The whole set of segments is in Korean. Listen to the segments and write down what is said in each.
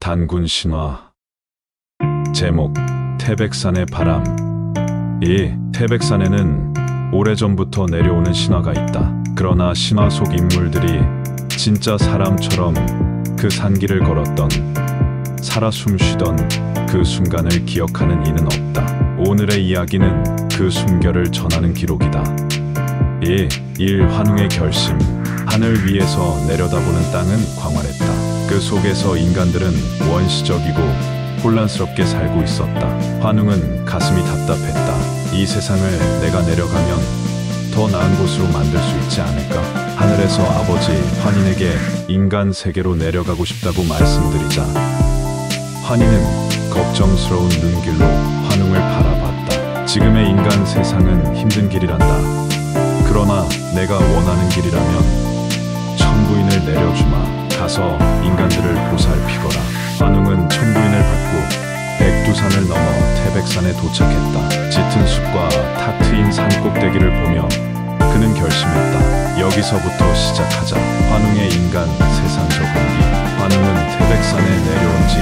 단군 신화. 제목: 태백산의 바람. 이 태백산에는 오래전부터 내려오는 신화가 있다. 그러나 신화 속 인물들이 진짜 사람처럼 그 산길을 걸었던, 살아 숨쉬던 그 순간을 기억하는 이는 없다. 오늘의 이야기는 그 숨결을 전하는 기록이다. 환웅의 결심. 하늘 위에서 내려다보는 땅은 광활했다. 그 속에서 인간들은 원시적이고 혼란스럽게 살고 있었다. 환웅은 가슴이 답답했다. 이 세상을 내가 내려가면 더 나은 곳으로 만들 수 있지 않을까? 하늘에서 아버지 환인에게 인간 세계로 내려가고 싶다고 말씀드리자, 환인은 걱정스러운 눈길로 환웅을 바라봤다. 지금의 인간 세상은 힘든 길이란다. 그러나 내가 원하는 길이라면 천부인을 내려주마. 가서 인간들을 보살피거라. 환웅은 천부인을 받고 백두산을 넘어 태백산에 도착했다. 짙은 숲과 탁 트인 산 꼭대기를 보며 그는 결심했다. 여기서부터 시작하자. 환웅의 인간 세상 적응기. 환웅은 태백산에 내려온 지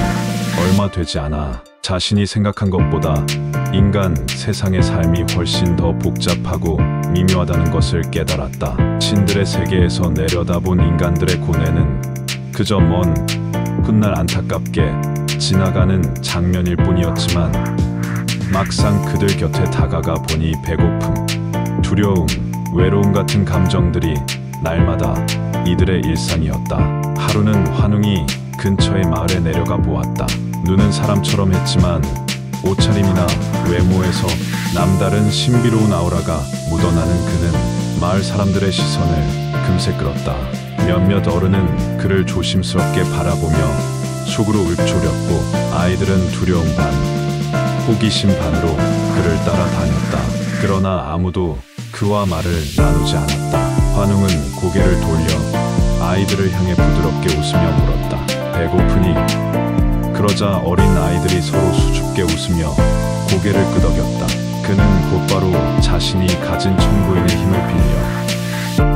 얼마 되지 않아 자신이 생각한 것보다 인간 세상의 삶이 훨씬 더 복잡하고 미묘하다는 것을 깨달았다. 신들의 세계에서 내려다본 인간들의 고뇌는 그저 먼 훗날 안타깝게 지나가는 장면일 뿐이었지만, 막상 그들 곁에 다가가 보니 배고픔, 두려움, 외로움 같은 감정들이 날마다 이들의 일상이었다. 하루는 환웅이 근처의 마을에 내려가 보았다. 눈은 사람처럼 했지만 옷차림이나 외모에서 남다른 신비로운 아우라가 묻어나는 그는 마을 사람들의 시선을 금세 끌었다. 몇몇 어른은 그를 조심스럽게 바라보며 속으로 읊조렸고, 아이들은 두려움 반, 호기심 반으로 그를 따라다녔다. 그러나 아무도 그와 말을 나누지 않았다. 환웅은 고개를 돌려 아이들을 향해 부드럽게 웃으며 물었다. 배고프니? 그러자 어린 아이들이 서로 수줍게 웃으며 고개를 끄덕였다. 그는 곧바로 자신이 가진 천부인의 힘을 빌려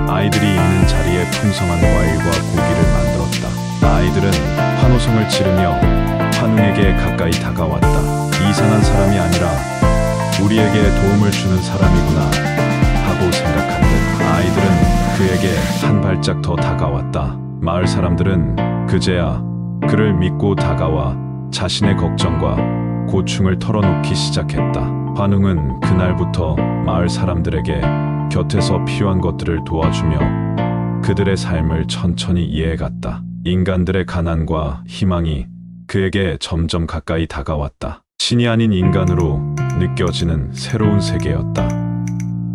아이들이 있는 자리에 풍성한 과일과 고기를 만들었다. 아이들은 환호성을 지르며 환웅에게 가까이 다가왔다. 이상한 사람이 아니라 우리에게 도움을 주는 사람이구나 하고 생각한 듯 아이들은 그에게 한 발짝 더 다가왔다. 마을 사람들은 그제야 그를 믿고 다가와 자신의 걱정과 고충을 털어놓기 시작했다. 환웅은 그날부터 마을 사람들에게 곁에서 필요한 것들을 도와주며 그들의 삶을 천천히 이해해갔다. 인간들의 가난과 희망이 그에게 점점 가까이 다가왔다. 신이 아닌 인간으로 느껴지는 새로운 세계였다.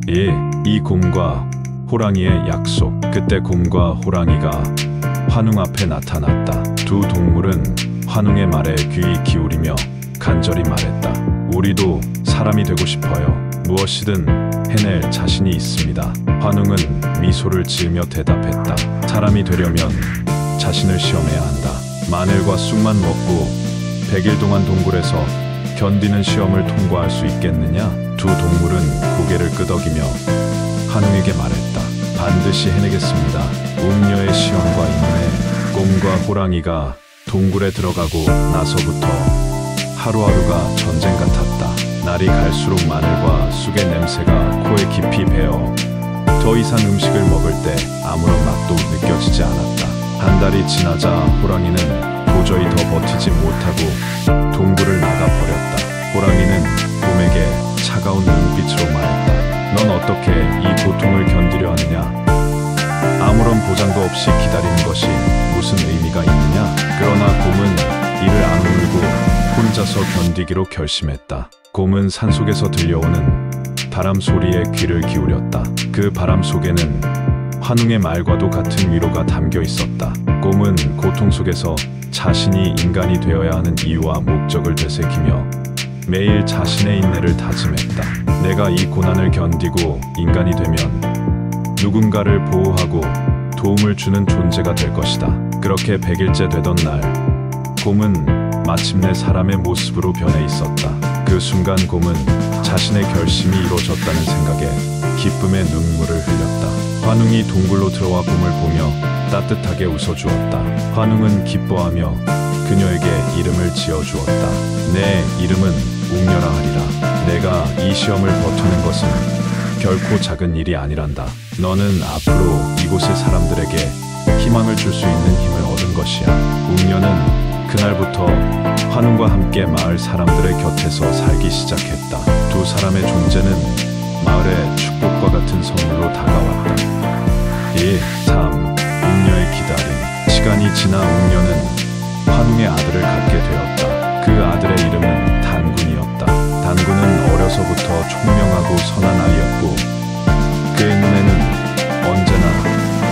이 곰과 호랑이의 약속. 그때 곰과 호랑이가 환웅 앞에 나타났다. 두 동물은 환웅의 말에 귀 기울이며 간절히 말했다. 우리도 사람이 되고 싶어요. 무엇이든 해낼 자신이 있습니다. 환웅은 미소를 지으며 대답했다. 사람이 되려면 자신을 시험해야 한다. 마늘과 쑥만 먹고 100일 동안 동굴에서 견디는 시험을 통과할 수 있겠느냐? 두 동물은 고개를 끄덕이며 환웅에게 말했다. 반드시 해내겠습니다. 음녀의 시험과 인내. 곰과 호랑이가 동굴에 들어가고 나서부터 하루하루가 전쟁 같았다. 날이 갈수록 마늘과 쑥의 냄새가 코에 깊이 배어 더 이상 음식을 먹을 때 아무런 맛도 느껴지지 않았다. 한 달이 지나자 호랑이는 도저히 더 버티지 못하고 동굴을 나가버렸다. 호랑이는 곰에게 차가운 눈빛으로 말했다. 넌 어떻게 이 고통을 견디려 하느냐? 아무런 보장도 없이 기다리는 것이 무슨 의미가 있느냐? 그러나 곰은 이를 악물고 혼자서 견디기로 결심했다. 곰은 산속에서 들려오는 바람 소리에 귀를 기울였다. 그 바람 속에는 환웅의 말과도 같은 위로가 담겨 있었다. 곰은 고통 속에서 자신이 인간이 되어야 하는 이유와 목적을 되새기며 매일 자신의 인내를 다짐했다. 내가 이 고난을 견디고 인간이 되면 누군가를 보호하고 도움을 주는 존재가 될 것이다. 그렇게 100일째 되던 날, 곰은 마침내 사람의 모습으로 변해 있었다. 그 순간 곰은 자신의 결심이 이루어졌다는 생각에 기쁨의 눈물을 흘렸다. 환웅이 동굴로 들어와 곰을 보며 따뜻하게 웃어주었다. 환웅은 기뻐하며 그녀에게 이름을 지어주었다. 내 이름은 웅녀라 하리라. 내가 이 시험을 버텨낸 것은 결코 작은 일이 아니란다. 너는 앞으로 이곳의 사람들에게 희망을 줄 수 있는 힘을 얻은 것이야. 웅녀는 그날부터 환웅과 함께 마을 사람들의 곁에서 살기 시작했다. 두 사람의 존재는 마을의 축복과 같은 선물로 다가왔다. 1, 3. 웅녀의 기다림. 시간이 지나 웅녀는 환웅의 아들을 갖게 되었다. 그 아들의 이름은 단군이었다. 단군은 어려서부터 총명하고 선한 아이였고 그의 눈에는 언제나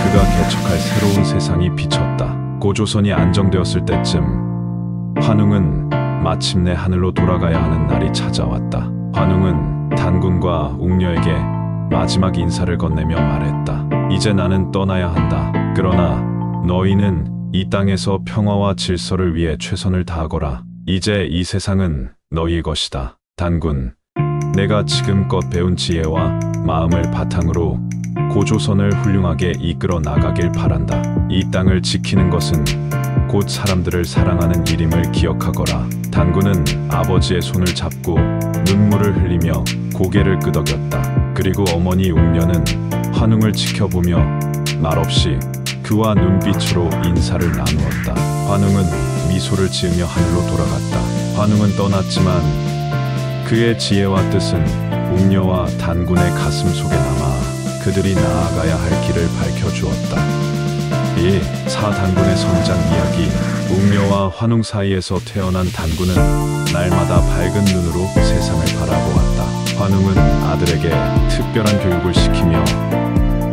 그가 개척할 새로운 세상이 비쳤다. 고조선이 안정되었을 때쯤 환웅은 마침내 하늘로 돌아가야 하는 날이 찾아왔다. 환웅은 단군과 웅녀에게 마지막 인사를 건네며 말했다. 이제 나는 떠나야 한다. 그러나 너희는 이 땅에서 평화와 질서를 위해 최선을 다하거라. 이제 이 세상은 너희의 것이다. 단군, 내가 지금껏 배운 지혜와 마음을 바탕으로 고조선을 훌륭하게 이끌어 나가길 바란다. 이 땅을 지키는 것은 곧 사람들을 사랑하는 일임을 기억하거라. 단군은 아버지의 손을 잡고 눈물을 흘리며 고개를 끄덕였다. 그리고 어머니 웅녀는 환웅을 지켜보며 말없이 그와 눈빛으로 인사를 나누었다. 환웅은 미소를 지으며 하늘로 돌아갔다. 환웅은 떠났지만 그의 지혜와 뜻은 웅녀와 단군의 가슴 속에 남아 그들이 나아가야 할 길을 밝혀주었다. 1. 4. 단군의 성장 이야기. 웅녀와 환웅 사이에서 태어난 단군은 날마다 밝은 눈으로 세상을 바라보았다. 환웅은 아들에게 특별한 교육을 시키며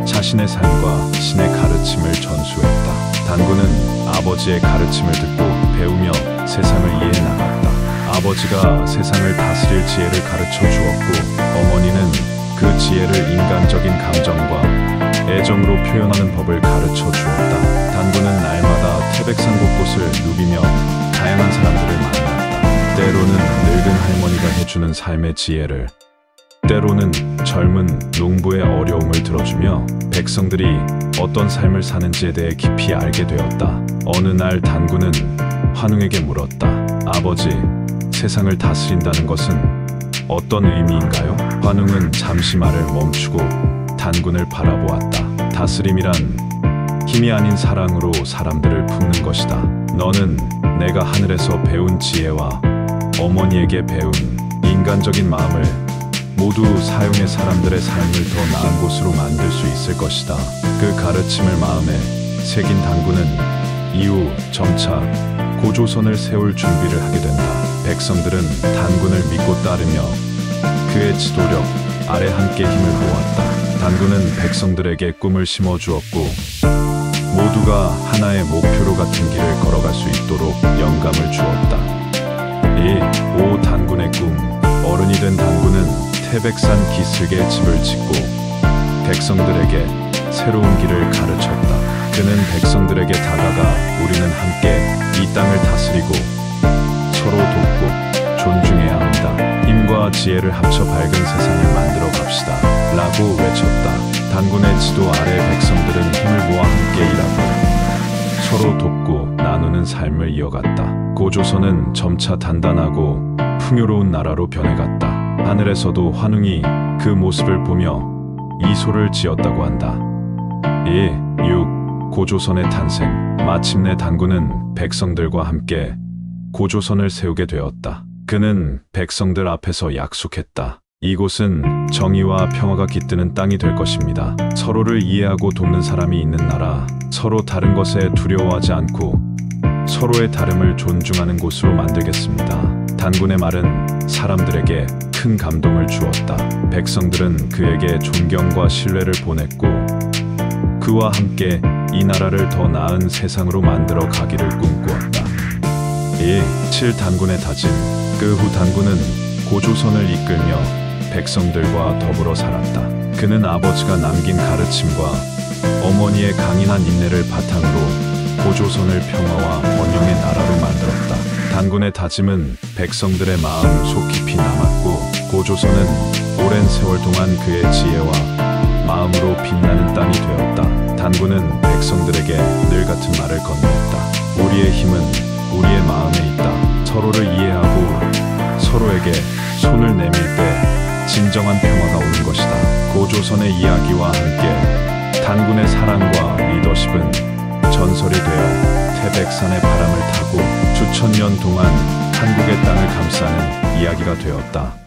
자신의 삶과 신의 가르침을 전수했다. 단군은 아버지의 가르침을 듣고 배우며 세상을 이해해 나갔다. 아버지가 세상을 다스릴 지혜를 가르쳐 주었고 어머니는 그 지혜를 인간적인 감정과 애정으로 표현하는 법을 가르쳐 주었다. 단군은 날마다 태백산 곳곳을 누비며 다양한 사람들을 만났다. 때로는 늙은 할머니가 해주는 삶의 지혜를, 때로는 젊은 농부의 어려움을 들어주며 백성들이 어떤 삶을 사는지에 대해 깊이 알게 되었다. 어느 날 단군은 환웅에게 물었다. 아버지, 세상을 다스린다는 것은 어떤 의미인가요? 환웅은 잠시 말을 멈추고 단군을 바라보았다. 다스림이란 힘이 아닌 사랑으로 사람들을 품는 것이다. 너는 내가 하늘에서 배운 지혜와 어머니에게 배운 인간적인 마음을 모두 사용해 사람들의 삶을 더 나은 곳으로 만들 수 있을 것이다. 그 가르침을 마음에 새긴 단군은 이후 점차 고조선을 세울 준비를 하게 된다. 백성들은 단군을 믿고 따르며 그의 지도력 아래 함께 힘을 모았다. 단군은 백성들에게 꿈을 심어주었고 모두가 하나의 목표로 같은 길을 걸어갈 수 있도록 영감을 주었다. 1. 5. 단군의 꿈. 어른이 된 단군은 태백산 기슭에 집을 짓고 백성들에게 새로운 길을 가르쳤다. 그는 백성들에게 다가가 우리는 함께 이 땅을 다스리고 서로 돕고 존중해야 한다. 힘과 지혜를 합쳐 밝은 세상을 만들어 갑시다. 라고 외쳤다. 단군의 지도 아래 백성들은 힘을 모아 함께 일하고 서로 돕고 나누는 삶을 이어갔다. 고조선은 점차 단단하고 풍요로운 나라로 변해갔다. 하늘에서도 환웅이 그 모습을 보며 이소를 지었다고 한다. 1. 6. 고조선의 탄생. 마침내 단군은 백성들과 함께 고조선을 세우게 되었다. 그는 백성들 앞에서 약속했다. 이곳은 정의와 평화가 깃드는 땅이 될 것입니다. 서로를 이해하고 돕는 사람이 있는 나라, 서로 다른 것에 두려워하지 않고 서로의 다름을 존중하는 곳으로 만들겠습니다. 단군의 말은 사람들에게 큰 감동을 주었다. 백성들은 그에게 존경과 신뢰를 보냈고 그와 함께 이 나라를 더 나은 세상으로 만들어 가기를 꿈꾸었다. 1. 7. 단군의 다짐. 그 후 단군은 고조선을 이끌며 백성들과 더불어 살았다. 그는 아버지가 남긴 가르침과 어머니의 강인한 인내를 바탕으로 고조선을 평화와 번영의 나라로 만들었다. 단군의 다짐은 백성들의 마음 속 깊이 남았고 고조선은 오랜 세월 동안 그의 지혜와 마음으로 빛나는 땅이 되었다. 단군은 백성들에게 늘 같은 말을 건넸다. 우리의 힘은 우리의 마음에 있다. 서로를 이해하고 서로에게 손을 내밀 때 진정한 평화가 오는 것이다. 고조선의 이야기와 함께 단군의 사랑과 리더십은 전설이 되어 태백산의 바람을 타고 수천 년 동안 한국의 땅을 감싸는 이야기가 되었다.